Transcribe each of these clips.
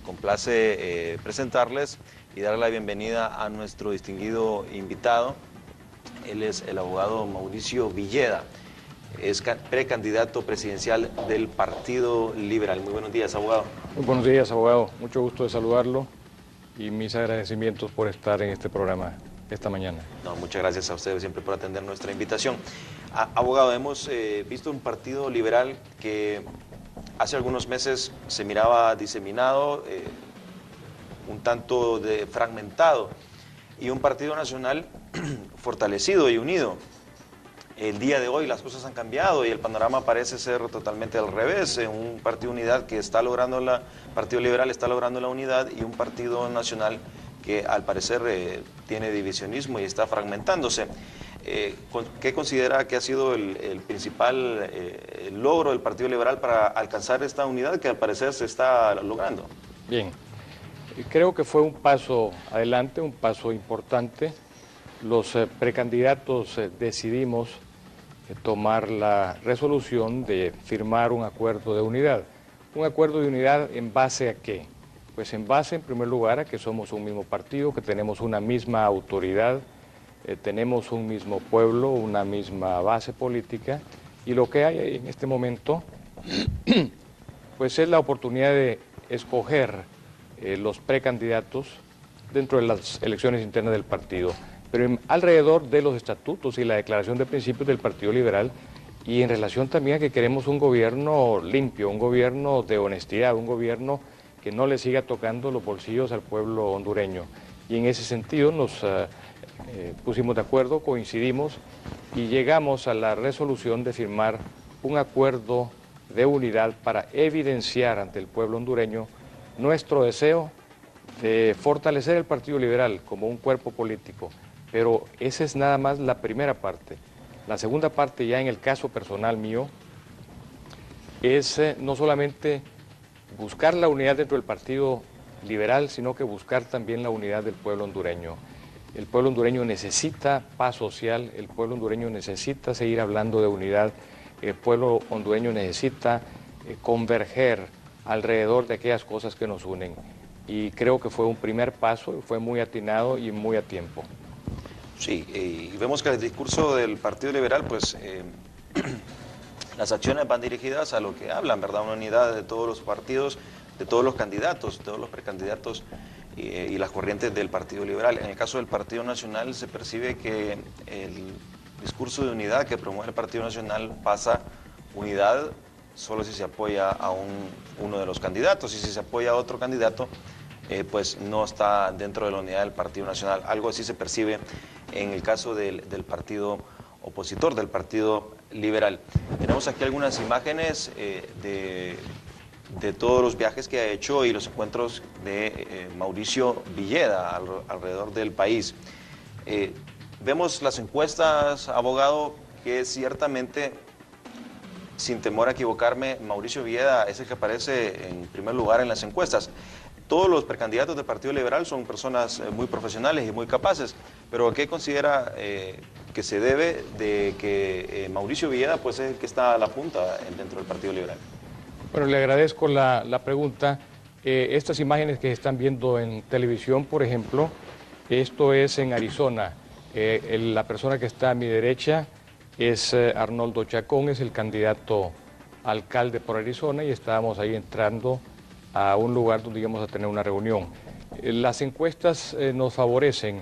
complace presentarles y darle la bienvenida a nuestro distinguido invitado. Él es el abogado Mauricio Villeda, es precandidato presidencial del Partido Liberal. Muy buenos días, abogado. Muy buenos días, abogado. Mucho gusto de saludarlo y mis agradecimientos por estar en este programa esta mañana. No, muchas gracias a ustedes siempre por atender nuestra invitación. Abogado, hemos visto un Partido Liberal que hace algunos meses se miraba diseminado, un tanto fragmentado, y un Partido Nacional fortalecido y unido. El día de hoy las cosas han cambiado y el panorama parece ser totalmente al revés. Un Partido Unidad que está logrando Partido Liberal está logrando la unidad, y un Partido Nacional que al parecer tiene divisionismo y está fragmentándose. ¿Qué considera que ha sido el principal logro del Partido Liberal para alcanzar esta unidad que al parecer se está logrando? Bien, creo que fue un paso adelante, un paso importante. Los precandidatos decidimos tomar la resolución de firmar un acuerdo de unidad. ¿Un acuerdo de unidad en base a qué? Pues en base, en primer lugar, a que somos un mismo partido, que tenemos una misma autoridad, tenemos un mismo pueblo, una misma base política, y lo que hay en este momento pues es la oportunidad de escoger los precandidatos dentro de las elecciones internas del partido, pero alrededor de los estatutos y la declaración de principios del Partido Liberal, y en relación también a que queremos un gobierno limpio, un gobierno de honestidad, un gobierno que no le siga tocando los bolsillos al pueblo hondureño. Y en ese sentido nos pusimos de acuerdo, coincidimos y llegamos a la resolución de firmar un acuerdo de unidad para evidenciar ante el pueblo hondureño nuestro deseo de fortalecer el Partido Liberal como un cuerpo político. Pero esa es nada más la primera parte. La segunda parte, ya en el caso personal mío, es no solamente buscar la unidad dentro del Partido Liberal, sino que buscar también la unidad del pueblo hondureño. El pueblo hondureño necesita paz social, el pueblo hondureño necesita seguir hablando de unidad, el pueblo hondureño necesita converger alrededor de aquellas cosas que nos unen. Y creo que fue un primer paso, fue muy atinado y muy a tiempo. Sí, y vemos que el discurso del Partido Liberal, pues las acciones van dirigidas a lo que hablan, ¿verdad? Una unidad de todos los partidos, de todos los candidatos, todos los precandidatos y las corrientes del Partido Liberal. En el caso del Partido Nacional se percibe que el discurso de unidad que promueve el Partido Nacional pasa unidad solo si se apoya a uno de los candidatos, y si se apoya a otro candidato, pues no está dentro de la unidad del Partido Nacional. Algo así se percibe en el caso del partido opositor, del Partido Liberal. Tenemos aquí algunas imágenes de todos los viajes que ha hecho y los encuentros de Mauricio Villeda alrededor del país. Vemos las encuestas, abogado, que ciertamente, sin temor a equivocarme, Mauricio Villeda es el que aparece en primer lugar en las encuestas. Todos los precandidatos del Partido Liberal son personas muy profesionales y muy capaces, pero ¿qué considera que se debe de que Mauricio Villeda pues, es el que está a la punta dentro del Partido Liberal? Bueno, le agradezco la pregunta. Estas imágenes que se están viendo en televisión, por ejemplo, esto es en Arizona. La persona que está a mi derecha es Arnoldo Chacón, es el candidato a alcalde por Arizona, y estábamos ahí entrando a un lugar donde íbamos a tener una reunión. Las encuestas nos favorecen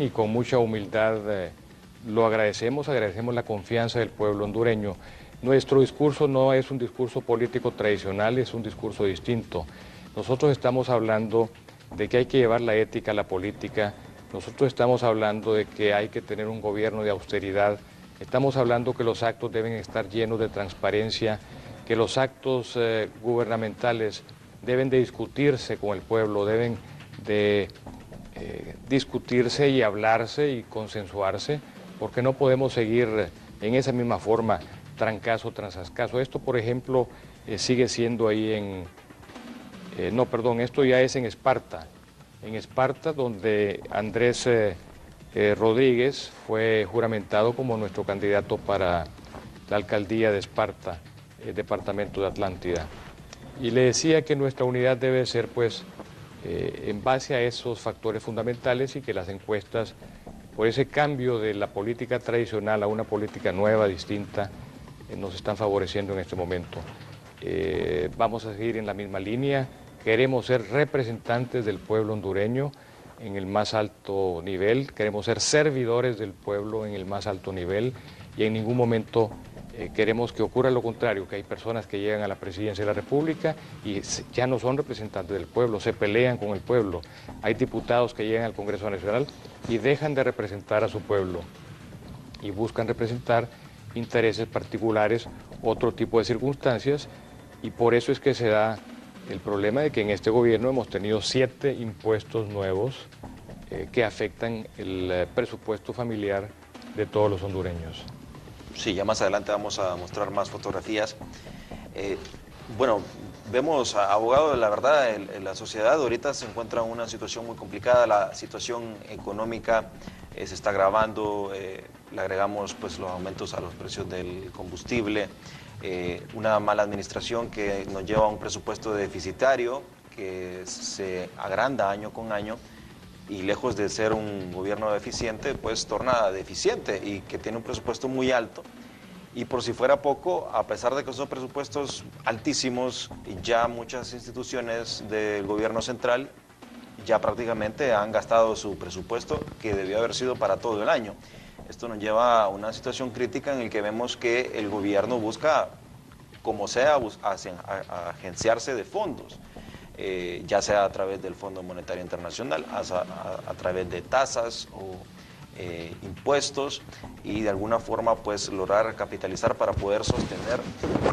y con mucha humildad lo agradecemos la confianza del pueblo hondureño. Nuestro discurso no es un discurso político tradicional, es un discurso distinto. Nosotros estamos hablando de que hay que llevar la ética a la política, nosotros estamos hablando de que hay que tener un gobierno de austeridad, estamos hablando que los actos deben estar llenos de transparencia, que los actos gubernamentales deben de discutirse con el pueblo, deben de discutirse y hablarse y consensuarse, porque no podemos seguir en esa misma forma, trancazo tras trancazo. Esto, por ejemplo, sigue siendo ahí esto ya es en Esparta, donde Andrés Rodríguez fue juramentado como nuestro candidato para la alcaldía de Esparta, departamento de Atlántida. Y le decía que nuestra unidad debe ser, pues, en base a esos factores fundamentales y que las encuestas, por ese cambio de la política tradicional a una política nueva, distinta, nos están favoreciendo en este momento. Vamos a seguir en la misma línea, queremos ser representantes del pueblo hondureño en el más alto nivel, queremos ser servidores del pueblo en el más alto nivel y en ningún momento queremos que ocurra lo contrario, que hay personas que llegan a la presidencia de la República y ya no son representantes del pueblo, se pelean con el pueblo. Hay diputados que llegan al Congreso Nacional y dejan de representar a su pueblo y buscan representar intereses particulares, otro tipo de circunstancias, y por eso es que se da el problema de que en este gobierno hemos tenido 7 impuestos nuevos que afectan el presupuesto familiar de todos los hondureños. Sí, ya más adelante vamos a mostrar más fotografías. Bueno, vemos, abogado, la verdad, la sociedad ahorita se encuentra en una situación muy complicada, la situación económica se está agravando, le agregamos pues los aumentos a los precios del combustible, una mala administración que nos lleva a un presupuesto deficitario que se agranda año con año, y lejos de ser un gobierno eficiente, pues torna deficiente y que tiene un presupuesto muy alto. Y por si fuera poco, a pesar de que son presupuestos altísimos, ya muchas instituciones del gobierno central ya prácticamente han gastado su presupuesto que debió haber sido para todo el año. Esto nos lleva a una situación crítica en la que vemos que el gobierno busca, como sea, agenciarse de fondos. Ya sea a través del Fondo Monetario Internacional, a través de tasas o impuestos, y de alguna forma pues lograr capitalizar para poder sostener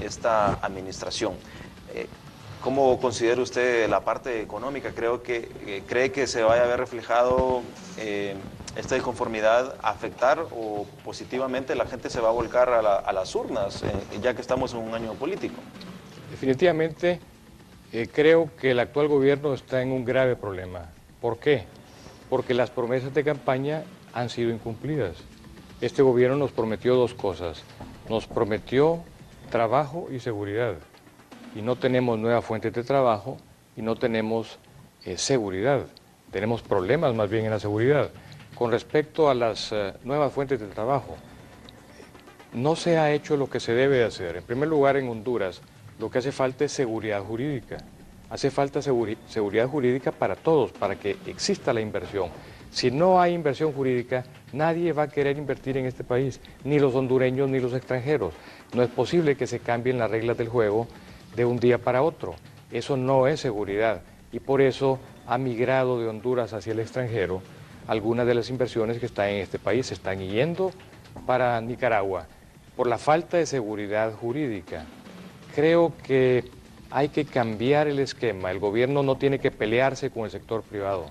esta administración. ¿Cómo considera usted la parte económica? ¿Cree que se vaya a ver reflejado esta inconformidad, afectar o positivamente la gente se va a volcar a las urnas, ya que estamos en un año político? Definitivamente. Creo que el actual gobierno está en un grave problema. ¿Por qué? Porque las promesas de campaña han sido incumplidas. Este gobierno nos prometió 2 cosas. Nos prometió trabajo y seguridad. Y no tenemos nuevas fuentes de trabajo y no tenemos seguridad. Tenemos problemas más bien en la seguridad. Con respecto a las nuevas fuentes de trabajo, no se ha hecho lo que se debe hacer. En primer lugar, en Honduras, lo que hace falta es seguridad jurídica. Hace falta seguridad jurídica para todos, para que exista la inversión. Si no hay inversión jurídica, nadie va a querer invertir en este país, ni los hondureños ni los extranjeros. No es posible que se cambien las reglas del juego de un día para otro. Eso no es seguridad y por eso ha migrado de Honduras hacia el extranjero. Algunas de las inversiones que están en este país se están yendo para Nicaragua por la falta de seguridad jurídica. Creo que hay que cambiar el esquema. El gobierno no tiene que pelearse con el sector privado.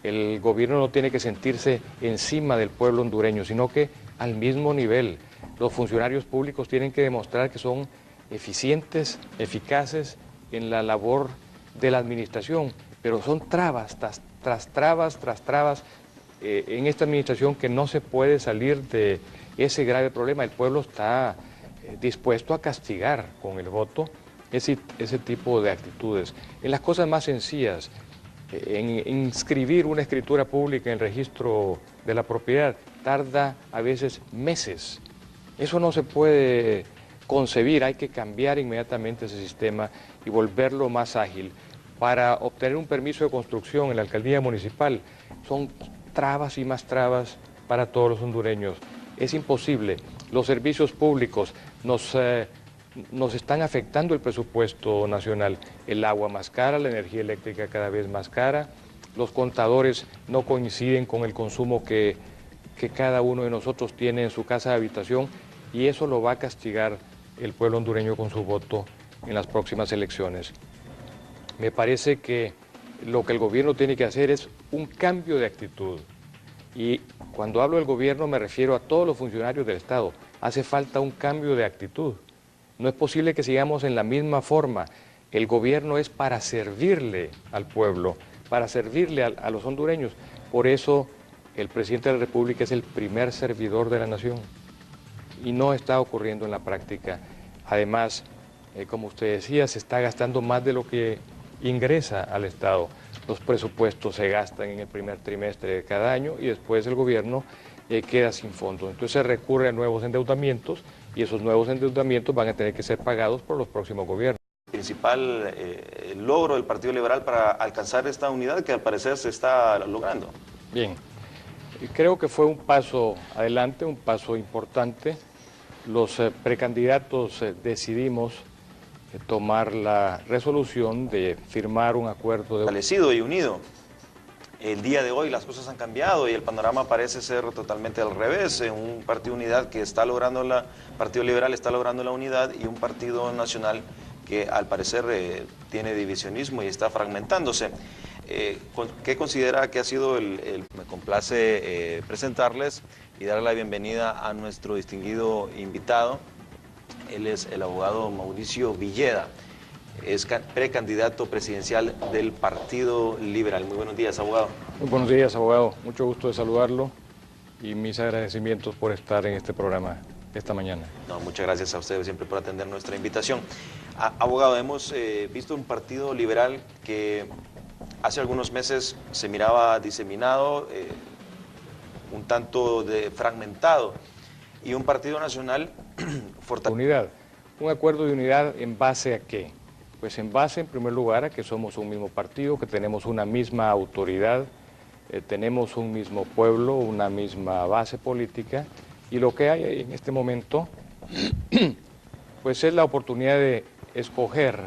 El gobierno no tiene que sentirse encima del pueblo hondureño, sino que al mismo nivel. Los funcionarios públicos tienen que demostrar que son eficientes, eficaces en la labor de la administración, pero son trabas tras trabas en esta administración que no se puede salir de ese grave problema. El pueblo está dispuesto a castigar con el voto ese tipo de actitudes. En las cosas más sencillas, en inscribir una escritura pública en el registro de la propiedad, tarda a veces meses. Eso no se puede concebir, hay que cambiar inmediatamente ese sistema y volverlo más ágil. Para obtener un permiso de construcción en la alcaldía municipal, son trabas y más trabas para todos los hondureños. Es imposible. Los servicios públicos nos están afectando el presupuesto nacional. El agua más cara, la energía eléctrica cada vez más cara, los contadores no coinciden con el consumo que cada uno de nosotros tiene en su casa de habitación, y eso lo va a castigar el pueblo hondureño con su voto en las próximas elecciones. Me parece que lo que el gobierno tiene que hacer es un cambio de actitud. Y cuando hablo del gobierno me refiero a todos los funcionarios del Estado. Hace falta un cambio de actitud. No es posible que sigamos en la misma forma. El gobierno es para servirle al pueblo, para servirle a los hondureños. Por eso el presidente de la República es el primer servidor de la nación. Y no está ocurriendo en la práctica. Además, Como usted decía, se está gastando más de lo que ingresa al Estado. Los presupuestos se gastan en el primer trimestre de cada año y después el gobierno queda sin fondos. Entonces se recurre a nuevos endeudamientos y esos nuevos endeudamientos van a tener que ser pagados por los próximos gobiernos. El principal logro del Partido Liberal para alcanzar esta unidad que al parecer se está logrando. Bien, creo que fue un paso adelante, un paso importante. Los precandidatos decidimos tomar la resolución de firmar un acuerdo de... Fortalecido y unido. El día de hoy las cosas han cambiado y el panorama parece ser totalmente al revés. Un partido unidad que está logrando Partido Liberal está logrando la unidad y un partido nacional que al parecer tiene divisionismo y está fragmentándose. ¿Qué considera que ha sido Me complace presentarles y darle la bienvenida a nuestro distinguido invitado. Él es el abogado Mauricio Villeda, es precandidato presidencial del Partido Liberal. Muy buenos días, abogado. Muy buenos días, abogado. Mucho gusto de saludarlo y mis agradecimientos por estar en este programa esta mañana. No, muchas gracias a ustedes siempre por atender nuestra invitación. Abogado, hemos visto un Partido Liberal que hace algunos meses se miraba diseminado, un tanto fragmentado, y un Partido Nacional fortalecido. Unidad. ¿Un acuerdo de unidad en base a qué? Pues en base, en primer lugar, a que somos un mismo partido, que tenemos una misma autoridad, tenemos un mismo pueblo, una misma base política, y lo que hay en este momento, pues es la oportunidad de escoger